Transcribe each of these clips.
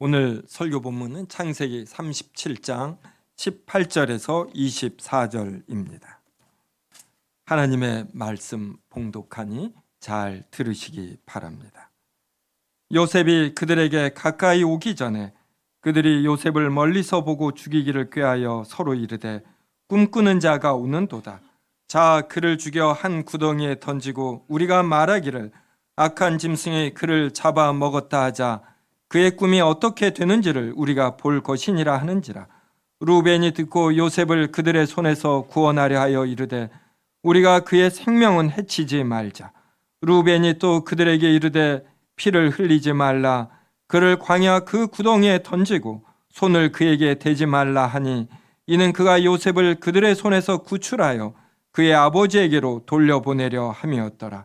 오늘 설교 본문은 창세기 37장 18절에서 24절입니다. 하나님의 말씀 봉독하니 잘 들으시기 바랍니다. 요셉이 그들에게 가까이 오기 전에 그들이 요셉을 멀리서 보고 죽이기를 꾀하여 서로 이르되 꿈꾸는 자가 오는도다. 자, 그를 죽여 한 구덩이에 던지고 우리가 말하기를 악한 짐승이 그를 잡아 먹었다 하자. 그의 꿈이 어떻게 되는지를 우리가 볼 것이니라 하는지라. 루벤이 듣고 요셉을 그들의 손에서 구원하려 하여 이르되 우리가 그의 생명은 해치지 말자. 루벤이 또 그들에게 이르되 피를 흘리지 말라. 그를 광야 그 구덩이에 던지고 손을 그에게 대지 말라 하니 이는 그가 요셉을 그들의 손에서 구출하여 그의 아버지에게로 돌려보내려 함이었더라.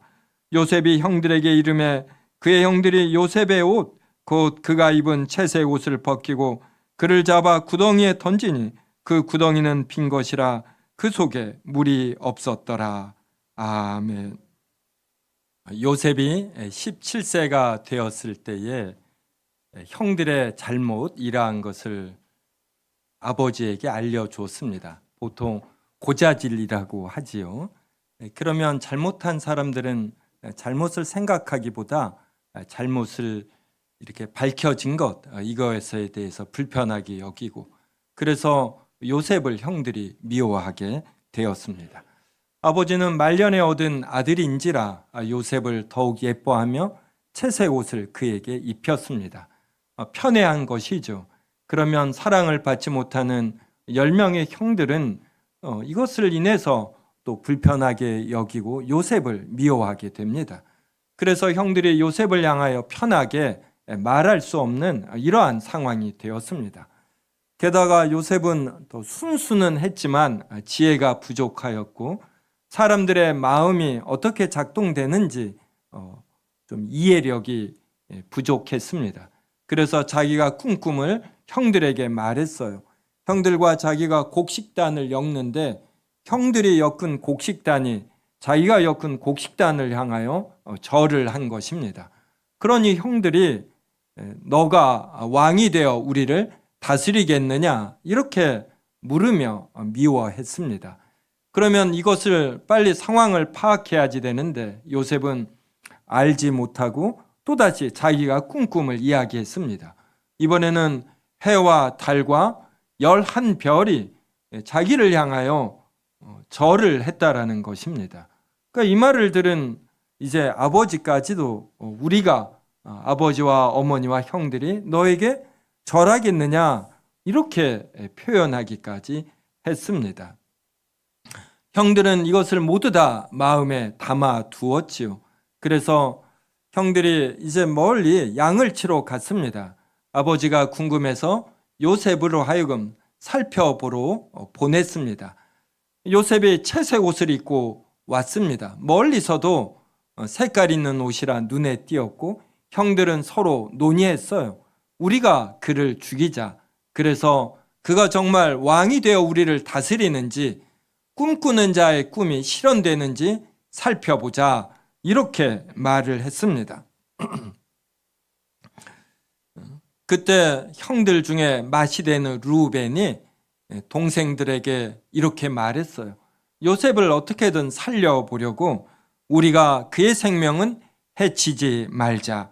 요셉이 형들에게 이르매 그의 형들이 요셉의 옷 곧 그가 입은 채색 옷을 벗기고 그를 잡아 구덩이에 던지니 그 구덩이는 빈 것이라 그 속에 물이 없었더라. 아멘. 요셉이 17세가 되었을 때에 형들의 잘못 이러한 것을 아버지에게 알려줬습니다. 보통 고자질이라고 하지요. 그러면 잘못한 사람들은 잘못을 생각하기보다 잘못을 이렇게 밝혀진 것, 이것에 대해서 불편하게 여기고 그래서 요셉을 형들이 미워하게 되었습니다. 아버지는 말년에 얻은 아들인지라 요셉을 더욱 예뻐하며 채색 옷을 그에게 입혔습니다. 편애한 것이죠. 그러면 사랑을 받지 못하는 10명의 형들은 이것을 인해서 또 불편하게 여기고 요셉을 미워하게 됩니다. 그래서 형들이 요셉을 향하여 편하게 말할 수 없는 이러한 상황이 되었습니다. 게다가 요셉은 또 순수는 했지만 지혜가 부족하였고 사람들의 마음이 어떻게 작동되는지 좀 이해력이 부족했습니다. 그래서 자기가 꾼 꿈을 형들에게 말했어요. 형들과 자기가 곡식단을 엮는데 형들이 엮은 곡식단이 자기가 엮은 곡식단을 향하여 절을 한 것입니다. 그러니 형들이 너가 왕이 되어 우리를 다스리겠느냐 이렇게 물으며 미워했습니다. 그러면 이것을 빨리 상황을 파악해야지 되는데 요셉은 알지 못하고 또다시 자기가 꾼 꿈을 이야기했습니다. 이번에는 해와 달과 11별이 자기를 향하여 절을 했다라는 것입니다. 그러니까 이 말을 들은 이제 아버지까지도 우리가 아버지와 어머니와 형들이 너에게 절하겠느냐 이렇게 표현하기까지 했습니다. 형들은 이것을 모두 다 마음에 담아 두었지요. 그래서 형들이 이제 멀리 양을 치러 갔습니다. 아버지가 궁금해서 요셉으로 하여금 살펴보러 보냈습니다. 요셉이 채색 옷을 입고 왔습니다. 멀리서도 색깔 있는 옷이라 눈에 띄었고 형들은 서로 논의했어요. 우리가 그를 죽이자. 그래서 그가 정말 왕이 되어 우리를 다스리는지 꿈꾸는 자의 꿈이 실현되는지 살펴보자. 이렇게 말을 했습니다. 그때 형들 중에 맏이 되는 루벤이 동생들에게 이렇게 말했어요. 요셉을 어떻게든 살려보려고 우리가 그의 생명은 해치지 말자.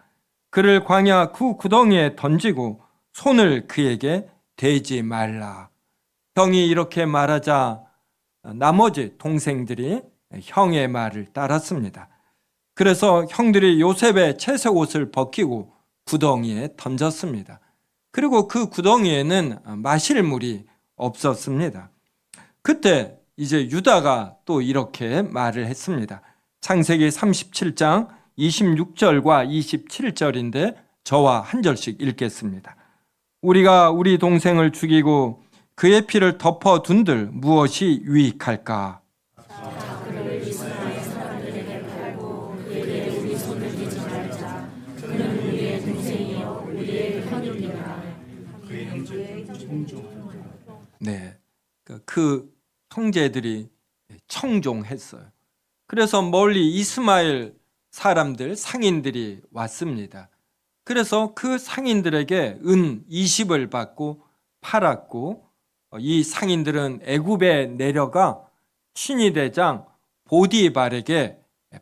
그를 광야 그 구덩이에 던지고 손을 그에게 대지 말라. 형이 이렇게 말하자 나머지 동생들이 형의 말을 따랐습니다. 그래서 형들이 요셉의 채색 옷을 벗기고 구덩이에 던졌습니다. 그리고 그 구덩이에는 마실 물이 없었습니다. 그때 이제 유다가 또 이렇게 말을 했습니다. 창세기 37장 26절과 27절인데 저와 한 절씩 읽겠습니다. 우리가 우리 동생을 죽이고 그의 피를 덮어둔들 무엇이 유익할까? 그를 이스라엘 사람들에게 팔고 그에게 우리 손을 대지 말자. 그는 우리의 동생이요 우리의 형입니다. 그의 형제들은 청종. 네, 그 형제들이 청종했어요. 그래서 멀리 이스마엘 사람들, 상인들이 왔습니다. 그래서 그 상인들에게 은 20을 받고 팔았고, 이 상인들은 애굽에 내려가 친위대장 보디발에게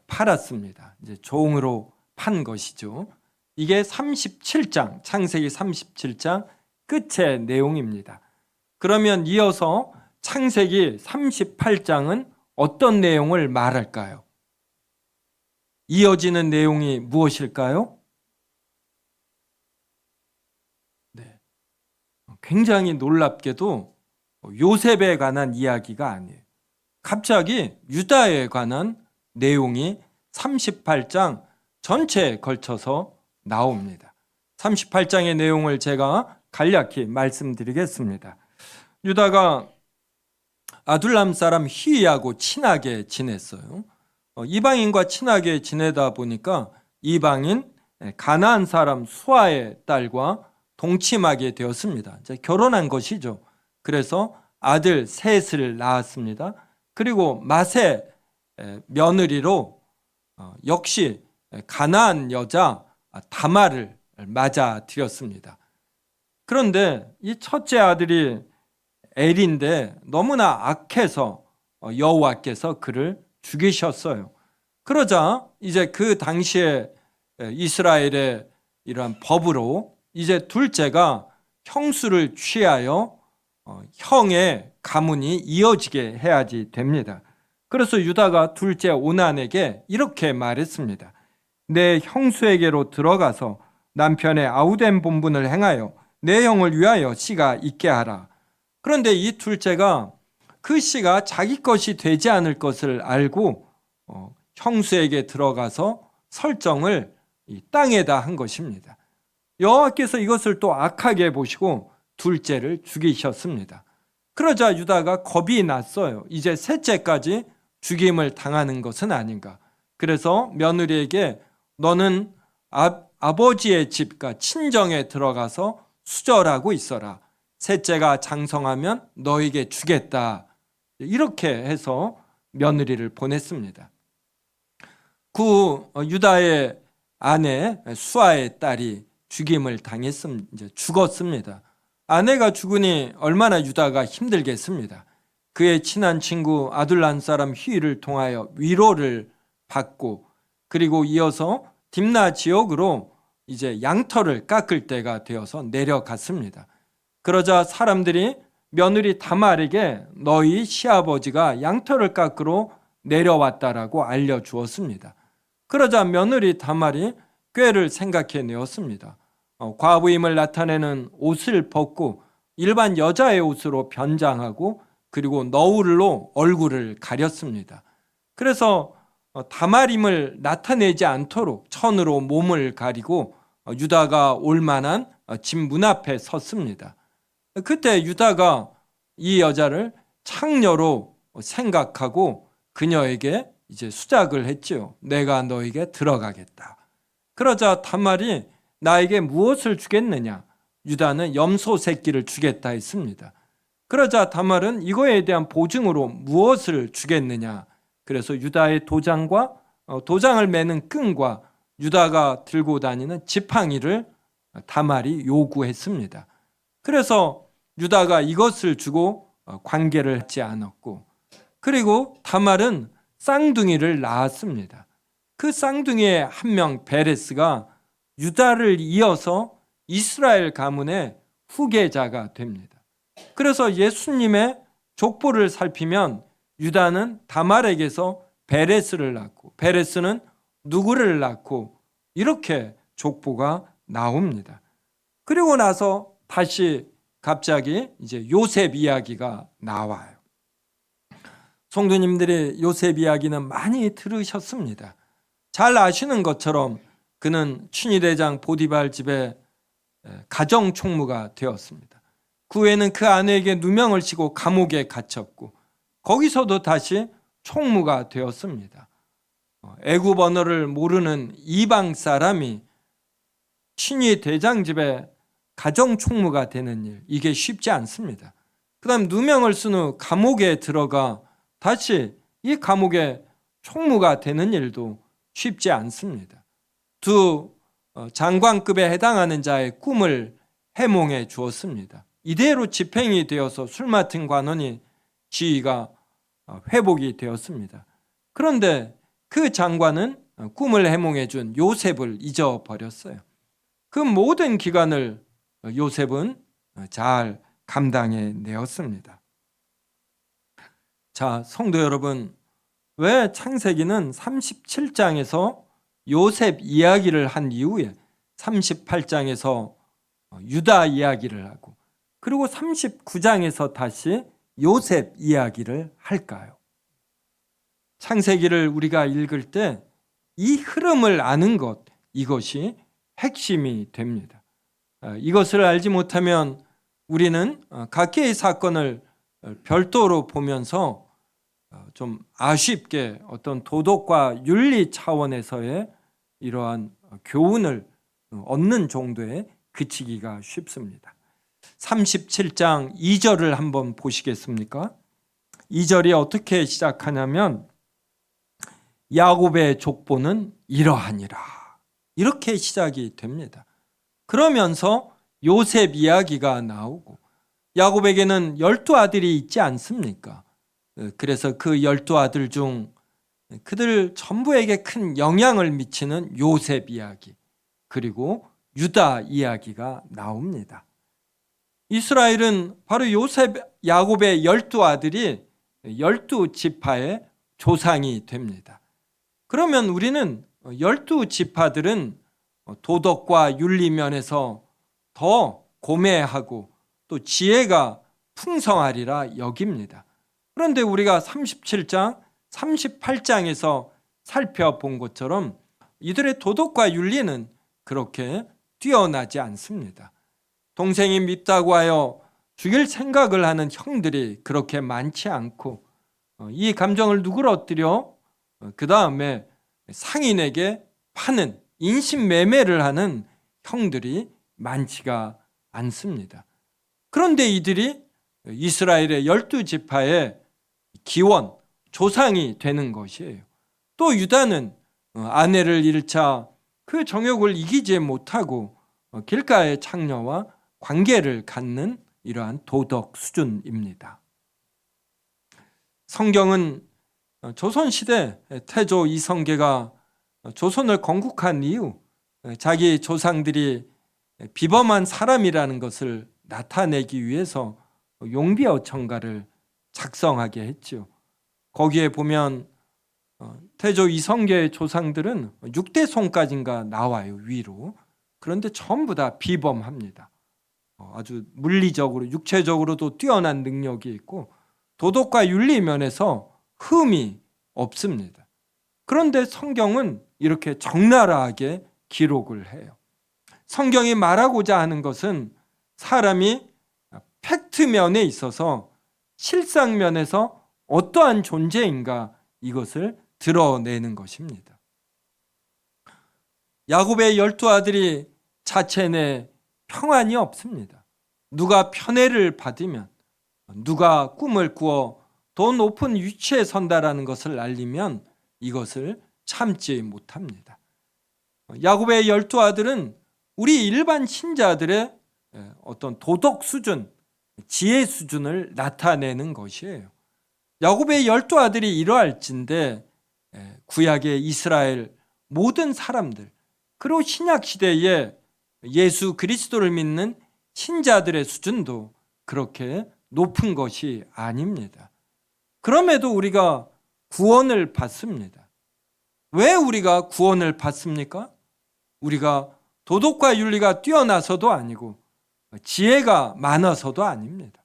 팔았습니다. 이제 종으로 판 것이죠. 이게 37장, 창세기 37장 끝의 내용입니다. 그러면 이어서 창세기 38장은 어떤 내용을 말할까요? 이어지는 내용이 무엇일까요? 네. 굉장히 놀랍게도 요셉에 관한 이야기가 아니에요. 갑자기 유다에 관한 내용이 38장 전체에 걸쳐서 나옵니다. 38장의 내용을 제가 간략히 말씀드리겠습니다. 유다가 아둘람 사람 히위하고 친하게 지냈어요. 이방인과 친하게 지내다 보니까 이방인 가나안 사람 수아의 딸과 동침하게 되었습니다. 이제 결혼한 것이죠. 그래서 아들 셋을 낳았습니다. 그리고 마세 며느리로 역시 가나안 여자 다말을 맞아들였습니다. 그런데 이 첫째 아들이 엘인데 너무나 악해서 여호와께서 그를 죽이셨어요. 그러자 이제 그 당시에 이스라엘의 이러한 법으로 이제 둘째가 형수를 취하여 형의 가문이 이어지게 해야지 됩니다. 그래서 유다가 둘째 오난에게 이렇게 말했습니다. 내 형수에게로 들어가서 남편의 아우된 본분을 행하여 내 형을 위하여 씨가 있게 하라. 그런데 이 둘째가 그 씨가 자기 것이 되지 않을 것을 알고 형수에게 들어가서 설정을 이 땅에다 한 것입니다. 여호와께서 이것을 또 악하게 보시고 둘째를 죽이셨습니다. 그러자 유다가 겁이 났어요. 이제 셋째까지 죽임을 당하는 것은 아닌가. 그래서 며느리에게 너는 아버지의 집과 친정에 들어가서 수절하고 있어라. 셋째가 장성하면 너에게 주겠다. 이렇게 해서 며느리를 보냈습니다. 그 유다의 아내 수아의 딸이 죽임을 당했습니다. 이제 죽었습니다. 아내가 죽으니 얼마나 유다가 힘들겠습니다. 그의 친한 친구 아둘람 사람 히위를 통하여 위로를 받고, 그리고 이어서 딥나 지역으로 이제 양털을 깎을 때가 되어서 내려갔습니다. 그러자 사람들이 며느리 다말에게 너희 시아버지가 양털을 깎으러 내려왔다라고 알려주었습니다. 그러자 며느리 다말이 꾀를 생각해내었습니다. 과부임을 나타내는 옷을 벗고 일반 여자의 옷으로 변장하고 그리고 너울로 얼굴을 가렸습니다. 그래서 다말임을 나타내지 않도록 천으로 몸을 가리고 유다가 올 만한 집 문 앞에 섰습니다. 그때 유다가 이 여자를 창녀로 생각하고 그녀에게 이제 수작을 했지요. 내가 너에게 들어가겠다. 그러자 다말이 나에게 무엇을 주겠느냐? 유다는 염소 새끼를 주겠다 했습니다. 그러자 다말은 이거에 대한 보증으로 무엇을 주겠느냐? 그래서 유다의 도장과 도장을 매는 끈과 유다가 들고 다니는 지팡이를 다말이 요구했습니다. 그래서 유다가 이것을 주고 관계를 하지 않았고, 그리고 다말은 쌍둥이를 낳았습니다. 그 쌍둥이의 한 명 베레스가 유다를 이어서 이스라엘 가문의 후계자가 됩니다. 그래서 예수님의 족보를 살피면 유다는 다말에게서 베레스를 낳고 베레스는 누구를 낳고 이렇게 족보가 나옵니다. 그리고 나서 다시 갑자기 이제 요셉 이야기가 나와요. 성도님들이 요셉 이야기는 많이 들으셨습니다. 잘 아시는 것처럼 그는 친위대장 보디발 집에 가정 총무가 되었습니다. 그 후에는 그 아내에게 누명을 씌고 감옥에 갇혔고 거기서도 다시 총무가 되었습니다. 애굽 언어를 모르는 이방 사람이 친위대장 집에 가정 총무가 되는 일, 이게 쉽지 않습니다. 그 다음 누명을 쓴 후 감옥에 들어가 다시 이 감옥에 총무가 되는 일도 쉽지 않습니다. 두 장관급에 해당하는 자의 꿈을 해몽해 주었습니다. 이대로 집행이 되어서 술 맡은 관원이 지위가 회복이 되었습니다. 그런데 그 장관은 꿈을 해몽해 준 요셉을 잊어버렸어요. 그 모든 기간을 요셉은 잘 감당해 내었습니다. 자, 성도 여러분, 왜 창세기는 37장에서 요셉 이야기를 한 이후에 38장에서 유다 이야기를 하고 그리고 39장에서 다시 요셉 이야기를 할까요? 창세기를 우리가 읽을 때 이 흐름을 아는 것, 이것이 핵심이 됩니다. 이것을 알지 못하면 우리는 각계의 사건을 별도로 보면서 좀 아쉽게 어떤 도덕과 윤리 차원에서의 이러한 교훈을 얻는 정도에 그치기가 쉽습니다. 37장 2절을 한번 보시겠습니까? 2절이 어떻게 시작하냐면 야곱의 족보는 이러하니라, 이렇게 시작이 됩니다. 그러면서 요셉 이야기가 나오고 야곱에게는 12아들이 있지 않습니까? 그래서 그 12아들 중 그들 전부에게 큰 영향을 미치는 요셉 이야기, 그리고 유다 이야기가 나옵니다. 이스라엘은 바로 야곱의 12아들이 12지파의 조상이 됩니다. 그러면 우리는 12지파들은 도덕과 윤리 면에서 더 고매하고 또 지혜가 풍성하리라 여깁니다. 그런데 우리가 37장, 38장에서 살펴본 것처럼 이들의 도덕과 윤리는 그렇게 뛰어나지 않습니다. 동생이 밉다고 하여 죽일 생각을 하는 형들이 그렇게 많지 않고 이 감정을 누그러뜨려 그 다음에 상인에게 파는 인신매매를 하는 형들이 많지가 않습니다. 그런데 이들이 이스라엘의 12지파의 기원, 조상이 되는 것이에요. 또 유다는 아내를 잃자 그 정욕을 이기지 못하고 길가의 창녀와 관계를 갖는 이러한 도덕 수준입니다. 성경은 조선시대 태조 이성계가 조선을 건국한 이후 자기 조상들이 비범한 사람이라는 것을 나타내기 위해서 용비어 청가를 작성하게 했죠. 거기에 보면 태조 이성계의 조상들은 6대 손까지인가 나와요, 위로. 그런데 전부 다 비범합니다. 아주 물리적으로, 육체적으로도 뛰어난 능력이 있고 도덕과 윤리 면에서 흠이 없습니다. 그런데 성경은 이렇게 적나라하게 기록을 해요. 성경이 말하고자 하는 것은 사람이 팩트면에 있어서 실상면에서 어떠한 존재인가, 이것을 드러내는 것입니다. 야곱의 12아들이 자체 내 평안이 없습니다. 누가 편애를 받으면, 누가 꿈을 꾸어 더 높은 위치에 선다라는 것을 알리면 이것을 참지 못합니다. 야곱의 12아들은 우리 일반 신자들의 어떤 도덕 수준, 지혜 수준을 나타내는 것이에요. 야곱의 12아들이 이러할진데 구약의 이스라엘 모든 사람들, 그리고 신약 시대에 예수 그리스도를 믿는 신자들의 수준도 그렇게 높은 것이 아닙니다. 그럼에도 우리가 구원을 받습니다. 왜 우리가 구원을 받습니까? 우리가 도덕과 윤리가 뛰어나서도 아니고 지혜가 많아서도 아닙니다.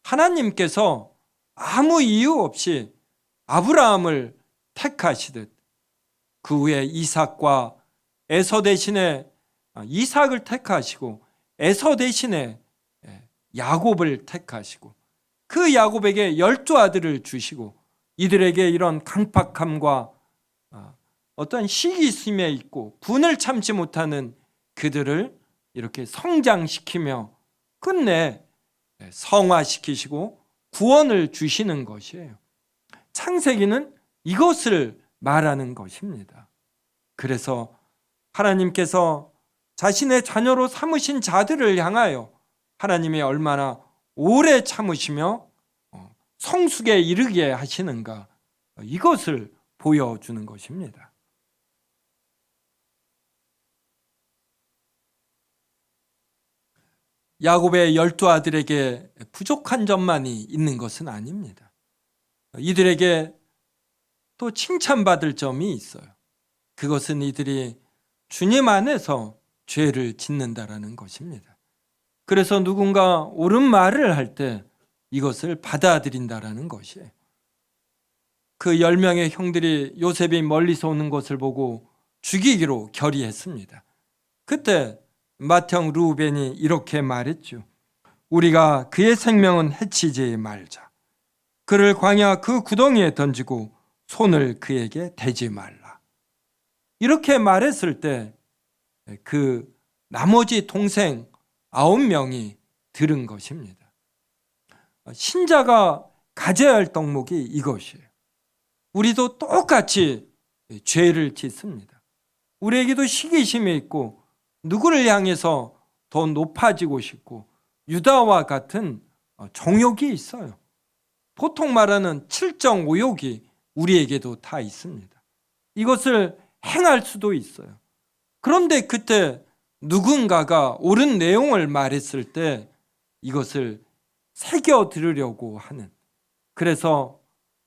하나님께서 아무 이유 없이 아브라함을 택하시듯 그 후에 이삭과 에서 대신에 이삭을 택하시고 에서 대신에 야곱을 택하시고 그 야곱에게 12아들을 주시고 이들에게 이런 강팍함과 어떤 시기심에 있고 분을 참지 못하는 그들을 이렇게 성장시키며 끝내 성화시키시고 구원을 주시는 것이에요. 창세기는 이것을 말하는 것입니다. 그래서 하나님께서 자신의 자녀로 삼으신 자들을 향하여 하나님이 얼마나 오래 참으시며 성숙에 이르게 하시는가, 이것을 보여주는 것입니다. 야곱의 12아들에게 부족한 점만이 있는 것은 아닙니다. 이들에게 또 칭찬받을 점이 있어요. 그것은 이들이 주님 안에서 죄를 짓는다라는 것입니다. 그래서 누군가 옳은 말을 할 때 이것을 받아들인다라는 것이에요. 그 10명의 형들이 요셉이 멀리서 오는 것을 보고 죽이기로 결의했습니다. 그때 맏형 르우벤이 이렇게 말했죠. 우리가 그의 생명은 해치지 말자. 그를 광야 그 구덩이에 던지고 손을 그에게 대지 말라. 이렇게 말했을 때 그 나머지 동생 9명이 들은 것입니다. 신자가 가져야 할 덕목이 이것이에요. 우리도 똑같이 죄를 짓습니다. 우리에게도 시기심이 있고 누구를 향해서 더 높아지고 싶고 유다와 같은 정욕이 있어요. 보통 말하는 칠정 오욕이 우리에게도 다 있습니다. 이것을 행할 수도 있어요. 그런데 그때 누군가가 옳은 내용을 말했을 때 이것을 새겨 들으려고 하는, 그래서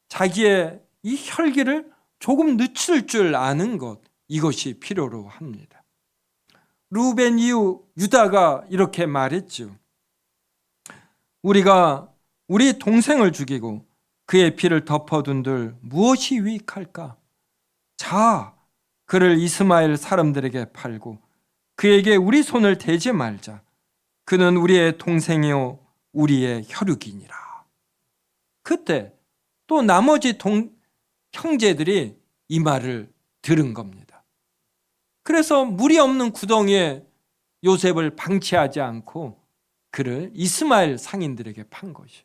자기의 이 혈기를 조금 늦출 줄 아는 것, 이것이 필요로 합니다. 르우벤 이후 유다가 이렇게 말했죠. 우리가 우리 동생을 죽이고 그의 피를 덮어둔들 무엇이 유익할까? 자, 그를 이스마엘 사람들에게 팔고 그에게 우리 손을 대지 말자. 그는 우리의 동생이요 우리의 혈육이니라. 그때 또 나머지 형제들이 이 말을 들은 겁니다. 그래서 물이 없는 구덩이에 요셉을 방치하지 않고 그를 이스마엘 상인들에게 판 것이.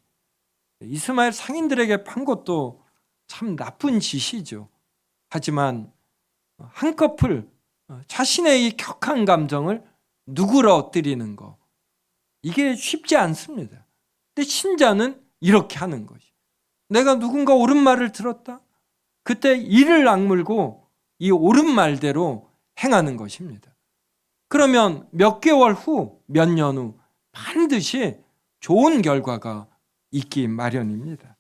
이스마엘 상인들에게 판 것도 참 나쁜 짓이죠. 하지만 한꺼풀 자신의 이 격한 감정을 누그러뜨리는 거, 이게 쉽지 않습니다. 근데 신자는 이렇게 하는 것이, 내가 누군가 옳은 말을 들었다, 그때 이를 악물고 이 옳은 말대로 행하는 것입니다. 그러면 몇 개월 후, 몇 년 후 반드시 좋은 결과가 있기 마련입니다.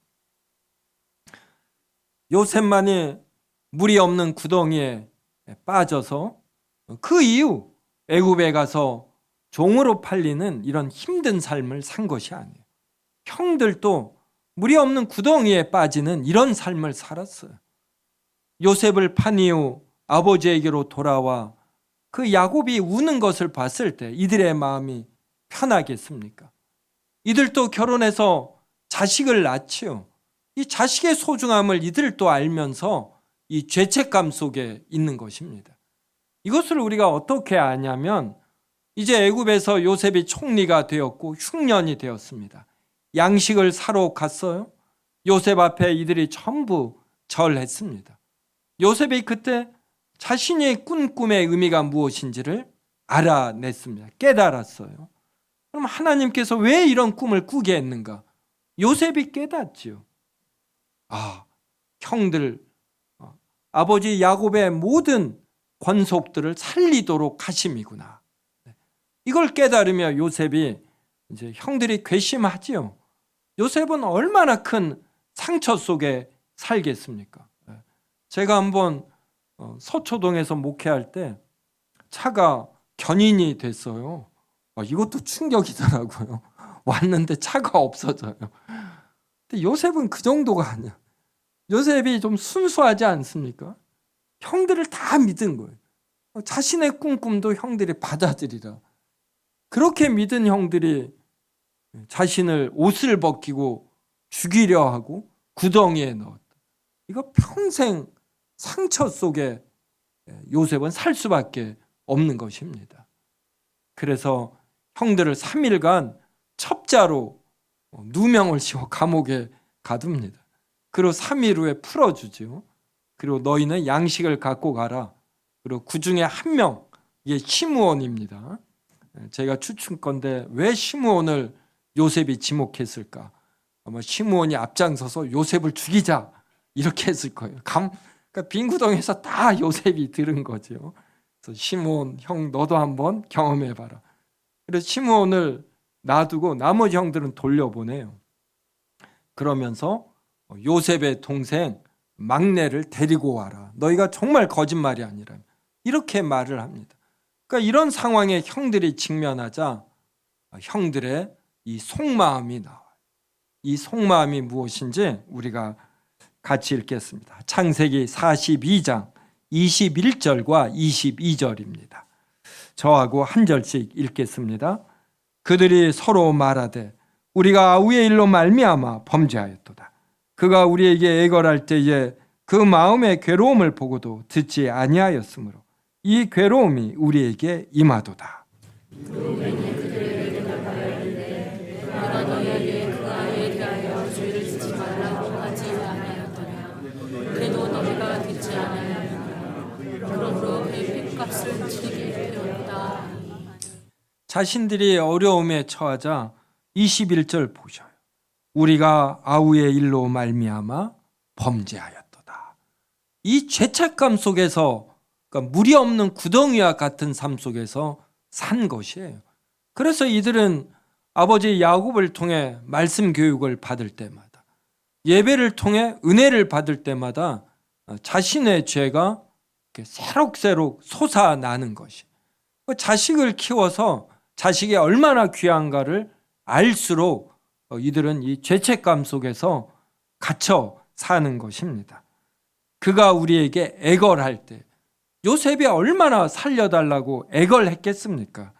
요셉만이 물이 없는 구덩이에 빠져서 그 이후 애굽에 가서 종으로 팔리는 이런 힘든 삶을 산 것이 아니에요. 형들도 물이 없는 구덩이에 빠지는 이런 삶을 살았어요. 요셉을 판 이후 아버지에게로 돌아와 그 야곱이 우는 것을 봤을 때 이들의 마음이 편하겠습니까? 이들도 결혼해서 자식을 낳지요. 이 자식의 소중함을 이들도 알면서 이 죄책감 속에 있는 것입니다. 이것을 우리가 어떻게 아냐면, 이제 애굽에서 요셉이 총리가 되었고 흉년이 되었습니다. 양식을 사러 갔어요. 요셉 앞에 이들이 전부 절했습니다. 요셉이 그때 자신이 꾼 꿈의 의미가 무엇인지를 알아냈습니다. 깨달았어요. 그럼 하나님께서 왜 이런 꿈을 꾸게 했는가? 요셉이 깨닫지요. 아, 형들, 아버지 야곱의 모든 권속들을 살리도록 하심이구나. 이걸 깨달으며 요셉이 이제 형들이 괘씸하지요. 요셉은 얼마나 큰 상처 속에 살겠습니까? 제가 한번 서초동에서 목회할 때 차가 견인이 됐어요. 이것도 충격이더라고요. 왔는데 차가 없어져요. 근데 요셉은 그 정도가 아니야. 요셉이 좀 순수하지 않습니까? 형들을 다 믿은 거예요. 자신의 꿈도 형들이 받아들이라. 그렇게 믿은 형들이 자신을 옷을 벗기고 죽이려 하고 구덩이에 넣었다. 이거 평생 상처 속에 요셉은 살 수밖에 없는 것입니다. 그래서 형들을 3일간 첩자로 누명을 씌워 감옥에 가둡니다. 그리고 3일 후에 풀어주죠. 그리고 너희는 양식을 갖고 가라. 그리고 그 중에 한 명, 이게 시므온입니다. 제가 추측 건데 왜 시므온을 요셉이 지목했을까? 아마 시므온이 앞장서서 요셉을 죽이자 이렇게 했을 거예요. 그러니까 빈구덩이에서 다 요셉이 들은 거죠. 그래서 시므온 형 너도 한번 경험해봐라. 그래서 시므온을 놔두고 나머지 형들은 돌려보내요. 그러면서 요셉의 동생 막내를 데리고 와라. 너희가 정말 거짓말이 아니라 이렇게 말을 합니다. 그러니까 이런 상황에 형들이 직면하자 형들의 이 속마음이 나와요. 이 속마음이 무엇인지 우리가 같이 읽겠습니다. 창세기 42장 21절과 22절입니다. 저하고 한 절씩 읽겠습니다. 그들이 서로 말하되 우리가 아우의 일로 말미암아 범죄하였도다. 그가 우리에게 애걸할 때에 그 마음의 괴로움을 보고도 듣지 아니하였으므로 이 괴로움이 우리에게 임하도다. 루벤이 그들에게 대답하였는데 내가 너희에게 그 아이에 대하여 죄를 짓지 말라고 하지 아니하였더냐. 그래도 너희가 듣지 아니하였느냐. 그러므로 그의 핏값을 치르게 되었다. 자신들이 어려움에 처하자 21절 보셔요. 우리가 아우의 일로 말미암아 범죄하였도다. 이 죄책감 속에서, 그러니까 물이 없는 구덩이와 같은 삶 속에서 산 것이에요. 그래서 이들은 아버지 야곱을 통해 말씀 교육을 받을 때마다, 예배를 통해 은혜를 받을 때마다 자신의 죄가 새록새록 솟아나는 것이, 자식을 키워서 자식이 얼마나 귀한가를 알수록 이들은 이 죄책감 속에서 갇혀 사는 것입니다. 그가 우리에게 애걸할 때 요셉이 얼마나 살려달라고 애걸했겠습니까?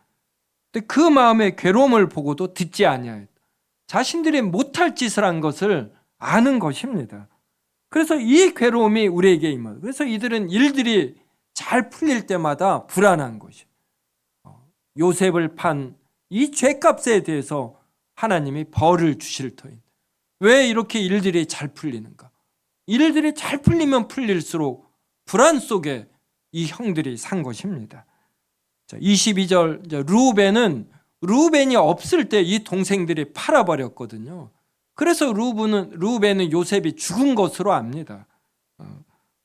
근데 그 마음의 괴로움을 보고도 듣지 아니하였다. 자신들이 못할 짓을 한 것을 아는 것입니다. 그래서 이 괴로움이 우리에게 임하다. 그래서 이들은 일들이 잘 풀릴 때마다 불안한 것이에요. 요셉을 판 이 죄값에 대해서 하나님이 벌을 주실 터인. 왜 이렇게 일들이 잘 풀리는가? 일들이 잘 풀리면 풀릴수록 불안 속에 이 형들이 산 것입니다. 22절, 루벤이 없을 때 이 동생들이 팔아버렸거든요. 그래서 루벤은 요셉이 죽은 것으로 압니다.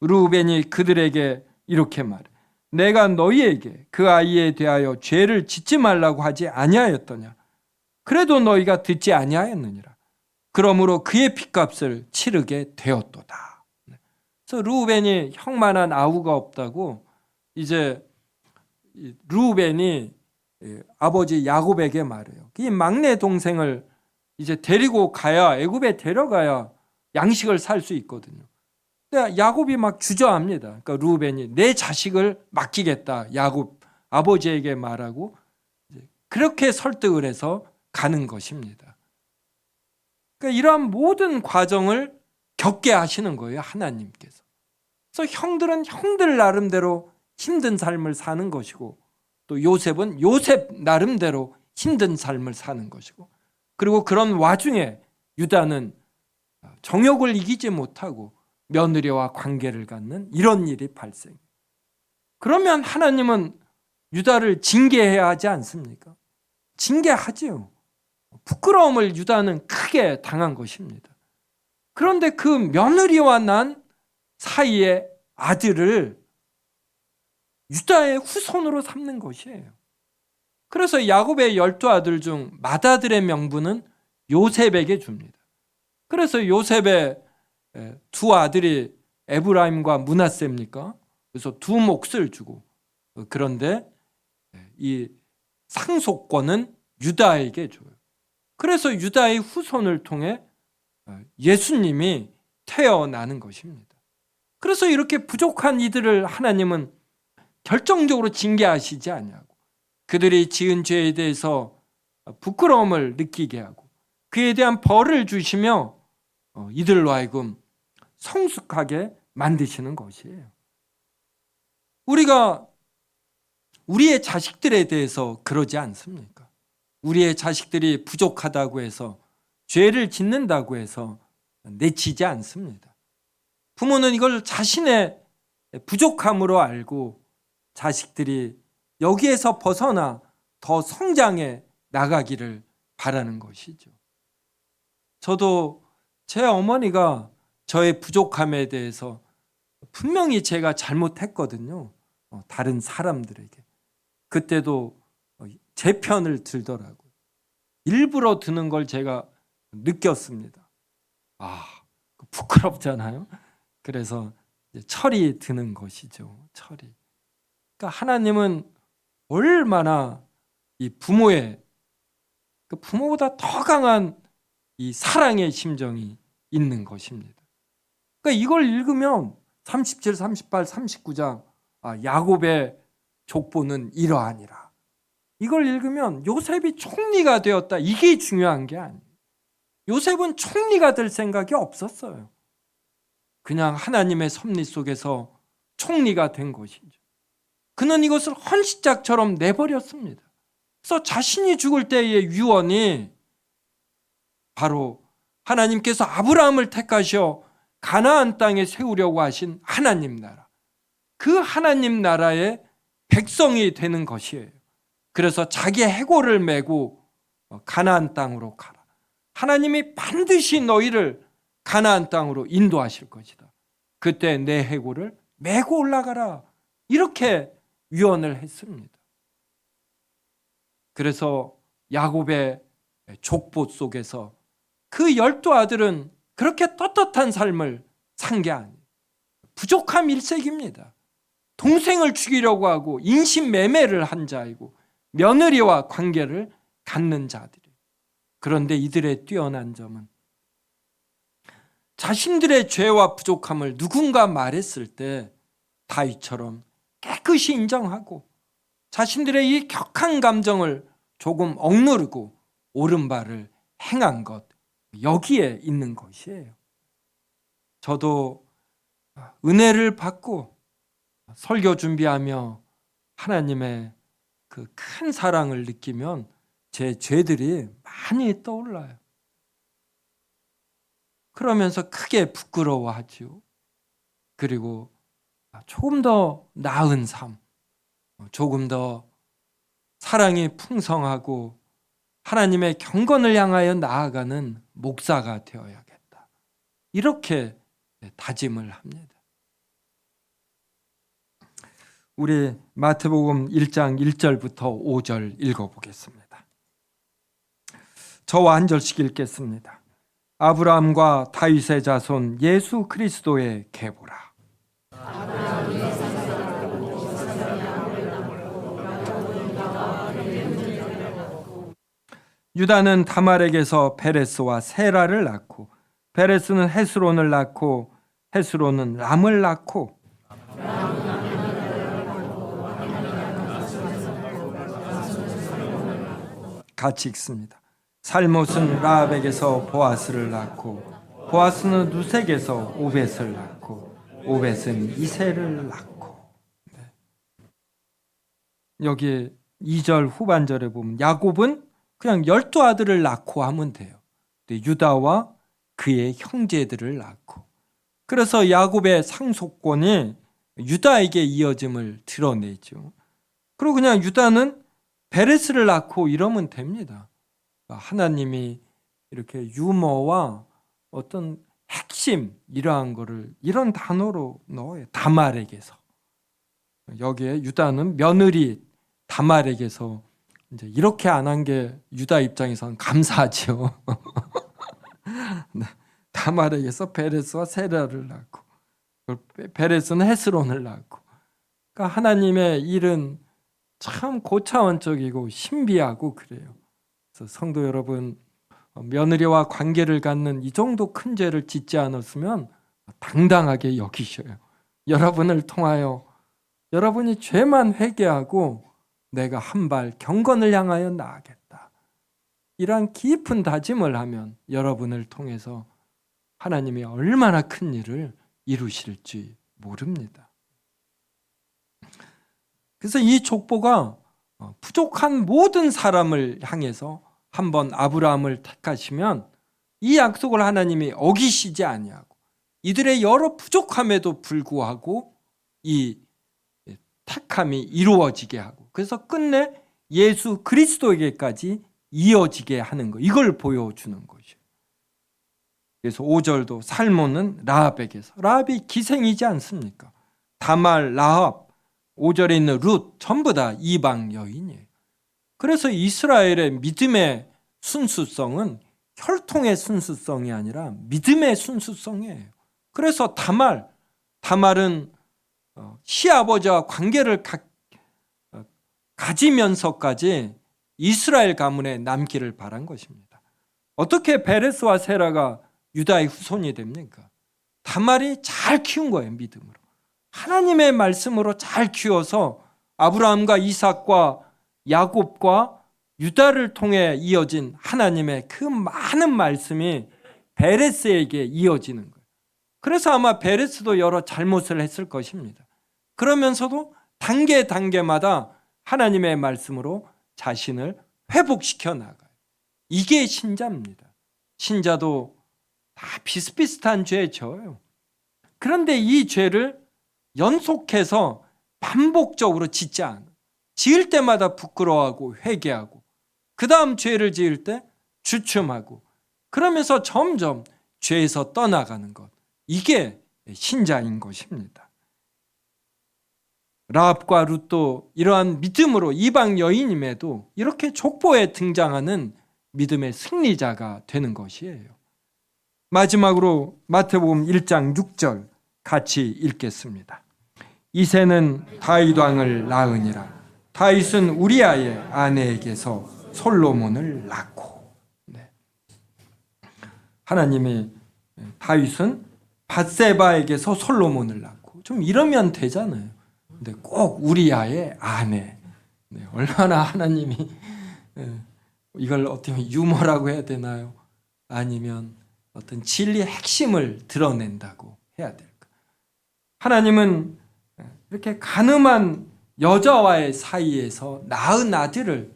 루벤이 그들에게 이렇게 말해. 내가 너희에게 그 아이에 대하여 죄를 짓지 말라고 하지 아니하였더냐. 그래도 너희가 듣지 아니하였느니라. 그러므로 그의 핏값을 치르게 되었도다. 그래서 루벤이 형만한 아우가 없다고 이제 루벤이 아버지 야곱에게 말해요. 이 막내 동생을 이제 데리고 가야, 애굽에 데려가야 양식을 살 수 있거든요. 근데 야곱이 막 주저합니다. 그러니까 루벤이 내 자식을 맡기겠다. 야곱 아버지에게 말하고 그렇게 설득을 해서 가는 것입니다. 그러니까 이러한 모든 과정을 겪게 하시는 거예요, 하나님께서. 그래서 형들은 형들 나름대로 힘든 삶을 사는 것이고, 또 요셉은 요셉 나름대로 힘든 삶을 사는 것이고, 그리고 그런 와중에 유다는 정욕을 이기지 못하고 며느리와 관계를 갖는 이런 일이 발생. 그러면 하나님은 유다를 징계해야 하지 않습니까? 징계하지요. 부끄러움을 유다는 크게 당한 것입니다. 그런데 그 며느리와 난 사이의 아들을 유다의 후손으로 삼는 것이에요. 그래서 야곱의 12아들 중 맏아들의 명분은 요셉에게 줍니다. 그래서 요셉의 두 아들이 에브라임과 므낫세입니까? 그래서 두 몫을 주고, 그런데 이 상속권은 유다에게 줘요. 그래서 유다의 후손을 통해 예수님이 태어나는 것입니다. 그래서 이렇게 부족한 이들을 하나님은 결정적으로 징계하시지 아니하고 그들이 지은 죄에 대해서 부끄러움을 느끼게 하고 그에 대한 벌을 주시며 이들로 하여금 성숙하게 만드시는 것이에요. 우리가 우리의 자식들에 대해서 그러지 않습니까? 우리의 자식들이 부족하다고 해서 죄를 짓는다고 해서 내치지 않습니다. 부모는 이걸 자신의 부족함으로 알고 자식들이 여기에서 벗어나 더 성장해 나가기를 바라는 것이죠. 저도 제 어머니가 저의 부족함에 대해서 분명히 제가 잘못했거든요. 다른 사람들에게. 그때도 제 편을 들더라고요. 일부러 드는 걸 제가 느꼈습니다. 부끄럽잖아요. 그래서 철이 드는 것이죠. 철이. 그러니까 하나님은 얼마나 이 부모의 그 부모보다 더 강한 이 사랑의 심정이 있는 것입니다. 그러니까 이걸 읽으면 37, 38, 39장 야곱의 족보는 이러하니라. 이걸 읽으면 요셉이 총리가 되었다. 이게 중요한 게 아니에요. 요셉은 총리가 될 생각이 없었어요. 그냥 하나님의 섭리 속에서 총리가 된 것이죠. 그는 이것을 헌시짝처럼 내버렸습니다. 그래서 자신이 죽을 때의 유언이 바로 하나님께서 아브라함을 택하셔 가나안 땅에 세우려고 하신 하나님 나라, 그 하나님 나라의 백성이 되는 것이에요. 그래서 자기의 해골을 메고 가나안 땅으로 가라. 하나님이 반드시 너희를 가나안 땅으로 인도하실 것이다. 그때 내 해골을 메고 올라가라. 이렇게 유언을 했습니다. 그래서 야곱의 족보 속에서 그 12 아들은 그렇게 떳떳한 삶을 산 게 아니에요. 부족함 일색입니다. 동생을 죽이려고 하고 인신매매를 한 자이고 며느리와 관계를 갖는 자들이에요. 그런데 이들의 뛰어난 점은 자신들의 죄와 부족함을 누군가 말했을 때 다윗처럼 깨끗이 인정하고 자신들의 이 격한 감정을 조금 억누르고 옳은 바를 행한 것, 여기에 있는 것이에요. 저도 은혜를 받고 설교 준비하며 하나님의 그 큰 사랑을 느끼면 제 죄들이 많이 떠올라요. 그러면서 크게 부끄러워하죠. 그리고 조금 더 나은 삶, 조금 더 사랑이 풍성하고 하나님의 경건을 향하여 나아가는 목사가 되어야겠다. 이렇게 다짐을 합니다. 우리 마태복음 1장 1절부터 5절 읽어보겠습니다. 저와 한 절씩 읽겠습니다. 아브라함과 다윗의 자손 예수 그리스도의 계보라. 유다는 다말에게서 베레스와 세라를 낳고 베레스는 헤스론을 낳고 헤스론은 람을 낳고 같이 읽습니다. 살못은 라합에게서 보아스를 낳고 보아스는 누색에서 오벳을 낳고 오벳은 이새를 낳고. 여기 2절 후반절에 보면 야곱은 그냥 12 아들을 낳고 하면 돼요. 유다와 그의 형제들을 낳고. 그래서 야곱의 상속권이 유다에게 이어짐을 드러내죠. 그리고 그냥 유다는 베레스를 낳고 이러면 됩니다. 하나님이 이렇게 유머와 어떤 핵심 이러한 거를 이런 단어로 넣어요. 다말에게서. 여기에 유다는 며느리 다말에게서 이제 이렇게 안 한 게 유다 입장에서는 감사하죠. 다말에게서 베레스와 세라를 낳고 베레스는 헤스론을 낳고. 그러니까 하나님의 일은 참 고차원적이고 신비하고 그래요. 그래서 성도 여러분, 며느리와 관계를 갖는 이 정도 큰 죄를 짓지 않았으면 당당하게 여기셔요. 여러분을 통하여 여러분이 죄만 회개하고 내가 한 발 경건을 향하여 나아가겠다. 이러한 깊은 다짐을 하면 여러분을 통해서 하나님이 얼마나 큰 일을 이루실지 모릅니다. 그래서 이 족보가 부족한 모든 사람을 향해서 한번 아브라함을 택하시면 이 약속을 하나님이 어기시지 아니하고 이들의 여러 부족함에도 불구하고 이 택함이 이루어지게 하고 그래서 끝내 예수 그리스도에게까지 이어지게 하는 거, 이걸 보여주는 것이에요. 그래서 5절도 살몬은 라합에게서, 라합이 기생이지 않습니까? 다말, 라합, 5절에 있는 룻 전부 다 이방 여인이에요. 그래서 이스라엘의 믿음의 순수성은 혈통의 순수성이 아니라 믿음의 순수성이에요. 그래서 다말은 시아버지와 관계를 가지면서까지 이스라엘 가문에 남기를 바란 것입니다. 어떻게 베레스와 세라가 유다의 후손이 됩니까? 다말이 잘 키운 거예요. 믿음으로. 하나님의 말씀으로 잘 키워서 아브라함과 이삭과 야곱과 유다를 통해 이어진 하나님의 그 많은 말씀이 베레스에게 이어지는 거예요. 그래서 아마 베레스도 여러 잘못을 했을 것입니다. 그러면서도 단계마다 하나님의 말씀으로 자신을 회복시켜 나가요. 이게 신자입니다. 신자도 다 비슷비슷한 죄에 져요. 그런데 이 죄를 연속해서 반복적으로 짓지 않아. 지을 때마다 부끄러워하고 회개하고, 그 다음 죄를 지을 때 주춤하고, 그러면서 점점 죄에서 떠나가는 것, 이게 신자인 것입니다. 라합과 룻도 이러한 믿음으로 이방 여인임에도 이렇게 족보에 등장하는 믿음의 승리자가 되는 것이에요. 마지막으로 마태복음 1장 6절 같이 읽겠습니다. 이새는 다윗 왕을 낳으니라. 다윗은 우리아의 아내에게서 솔로몬을 낳고. 네. 하나님이 다윗은 밧세바에게서 솔로몬을 낳고, 좀 이러면 되잖아요. 근데 꼭 우리아의 아내. 네, 얼마나 하나님이 이걸 어떻게 유머라고 해야 되나요? 아니면 어떤 진리의 핵심을 드러낸다고 해야 될까? 하나님은 이렇게 가늠한 여자와의 사이에서 낳은 아들을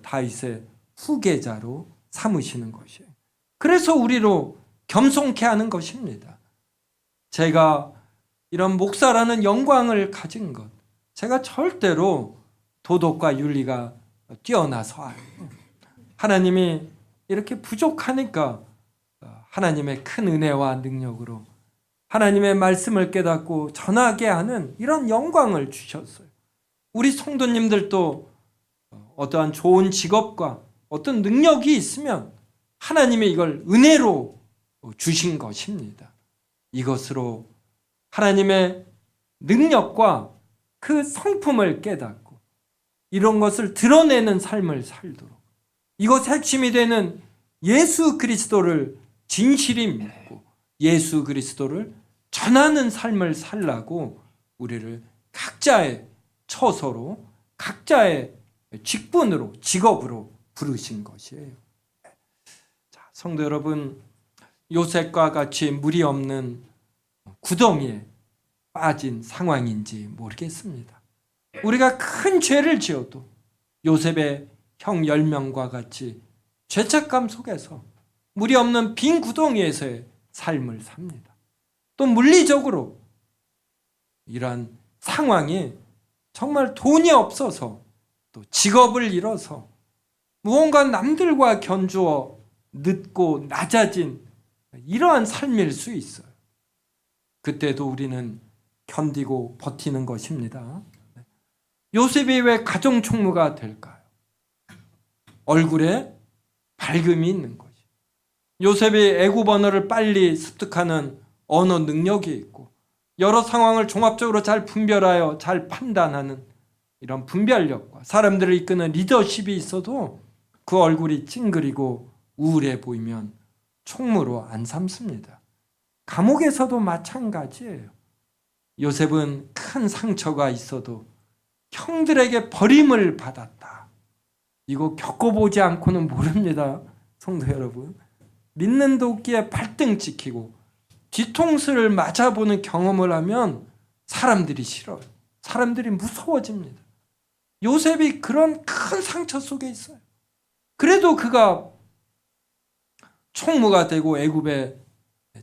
다윗의 후계자로 삼으시는 것이에요. 그래서 우리로 겸손케 하는 것입니다. 제가 이런 목사라는 영광을 가진 것, 제가 절대로 도덕과 윤리가 뛰어나서 아니에요. 하나님이 이렇게 부족하니까 하나님의 큰 은혜와 능력으로 하나님의 말씀을 깨닫고 전하게 하는 이런 영광을 주셨어요. 우리 성도님들도 어떠한 좋은 직업과 어떤 능력이 있으면 하나님이 이걸 은혜로 주신 것입니다. 이것으로 하나님의 능력과 그 성품을 깨닫고 이런 것을 드러내는 삶을 살도록, 이것의 핵심이 되는 예수 그리스도를 진실히 믿고 예수 그리스도를 전하는 삶을 살라고 우리를 각자의 처소로, 각자의 직분으로, 직업으로 부르신 것이에요. 자, 성도 여러분, 요셉과 같이 물이 없는 구덩이에 빠진 상황인지 모르겠습니다. 우리가 큰 죄를 지어도 요셉의 형 10명과 같이 죄책감 속에서 물이 없는 빈 구덩이에서의 삶을 삽니다. 또 물리적으로 이러한 상황이 정말 돈이 없어서, 또 직업을 잃어서 무언가 남들과 견주어 늦고 낮아진 이러한 삶일 수 있어요. 그때도 우리는 견디고 버티는 것입니다. 요셉이 왜 가정총무가 될까요? 얼굴에 밝음이 있는 거죠. 요셉이 애굽 언어를 빨리 습득하는 언어 능력이 있고, 여러 상황을 종합적으로 잘 분별하여 잘 판단하는 이런 분별력과 사람들을 이끄는 리더십이 있어도 그 얼굴이 찡그리고 우울해 보이면 총무로 안 삼습니다. 감옥에서도 마찬가지예요. 요셉은 큰 상처가 있어도 형들에게 버림을 받았다. 이거 겪어보지 않고는 모릅니다. 성도 여러분, 믿는 도끼에 발등 찍히고 뒤통수를 맞아보는 경험을 하면 사람들이 싫어요. 사람들이 무서워집니다. 요셉이 그런 큰 상처 속에 있어요. 그래도 그가 총무가 되고 애굽의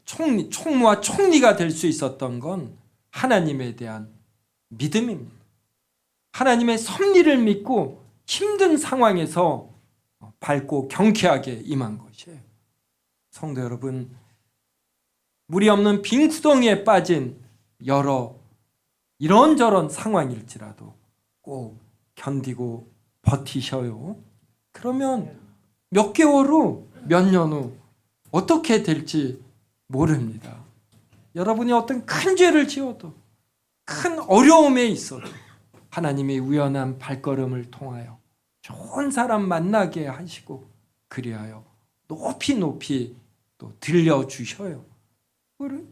총무와 총리가 될 수 있었던 건 하나님에 대한 믿음입니다. 하나님의 섭리를 믿고 힘든 상황에서 밝고 경쾌하게 임한 것이에요. 성도 여러분, 물이 없는 빈 구덩이에 빠진 여러 이런저런 상황일지라도 꼭 견디고 버티셔요. 그러면 몇 개월 후, 몇 년 후 어떻게 될지 모릅니다. 여러분이 어떤 큰 죄를 지어도, 큰 어려움에 있어도 하나님이 우연한 발걸음을 통하여 좋은 사람 만나게 하시고 그리하여 높이 높이 또 들려주셔요.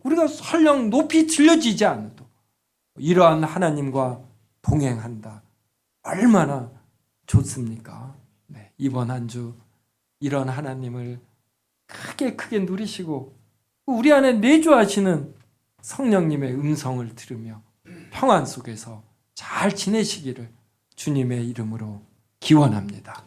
우리가 설령 높이 들려지지 않아도 이러한 하나님과 동행한다. 얼마나 좋습니까? 네, 이번 한 주 이런 하나님을 크게 누리시고 우리 안에 내주하시는 성령님의 음성을 들으며 평안 속에서 잘 지내시기를 주님의 이름으로 기원합니다.